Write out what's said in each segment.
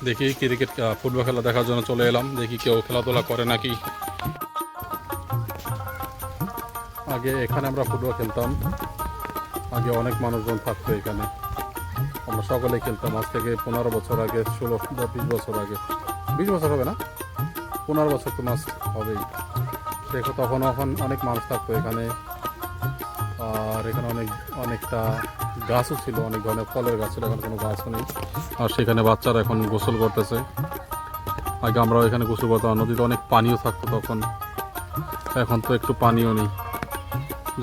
দেখি cricket football খেলা দেখার জন্য চলে এলাম, দেখি কেউ খেলাধুলা করে নাকি। আগে এখানে আমরা ফুটবল খেলতাম, আগে অনেক মানুষজন থাকতো এখানে, আমরা সকলে খেলতাম। আজ থেকে 15 বছর আগে, 16 বা 20 বছর আগে, 20 বছর হবে না, 15 বছর তো মাস হবেই। দেখো তখন অনেক মানুষ থাকতো এখানে, আর এখানে অনেকটা গাছও ছিল, অনেক ধরনের ফলের গাছ ছিল, এখন কোনো গাছও নেই। আর সেখানে বাচ্চারা এখন গোসল করতেছে। আগে আমরাও এখানে গোসল করতাম, নদীতে অনেক পানিও থাকতো তখন, এখন তো একটু পানিও নেই।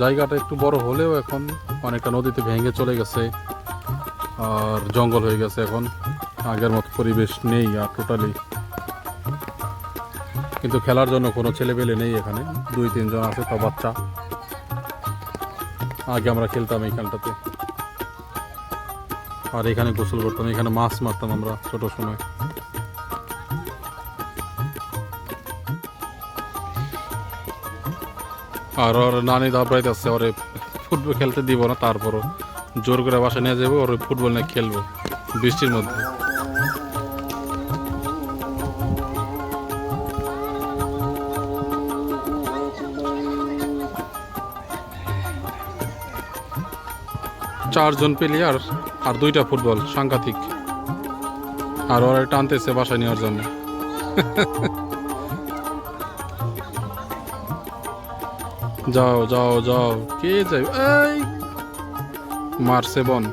জায়গাটা একটু বড় হলেও এখন অনেকটা নদীতে ভেঙে চলে গেছে, আর জঙ্গল হয়ে গেছে। এখন আগের মতো পরিবেশ নেই আর টোটালি। কিন্তু খেলার জন্য কোনো ছেলেপেলে নেই এখানে, 2-3 জন আছে, তো বাচ্চা। আগে আমরা খেলতাম এই খেলটাতে, আর এখানে গোসল করতাম, এখানে মাছ মারতাম আমরা ছোট সময়। আর ওর নানি দাবড়াইতে আছে, ওরে ফুটবল খেলতে দিব না, তারপরও জোর করে বাসা নিয়ে যাবো, ওর ফুটবল নিয়ে খেলবো বৃষ্টির মধ্যে। চারজন প্লেয়ার আর 2টা ফুটবল, সাংঘাতিক। আর ওরা টানতেছে বাসায় নেওয়ার জন্য। যাও যাও যাও, কে যাই, এই মারছে বন।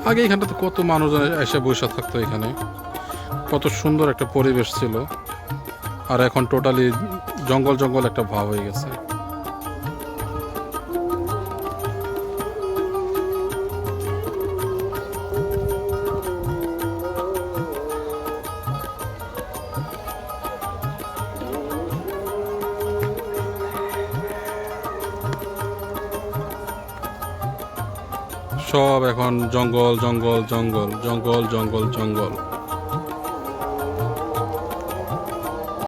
আগে এখানটাতে কত মানুষজন এসে বসে থাকতো, এখানে কত সুন্দর একটা পরিবেশ ছিল, আর এখন টোটালি জঙ্গল জঙ্গল একটা ভাব হয়ে গেছে। সব এখন জঙ্গল জঙ্গল জঙ্গল জঙ্গল জঙ্গল জঙ্গল।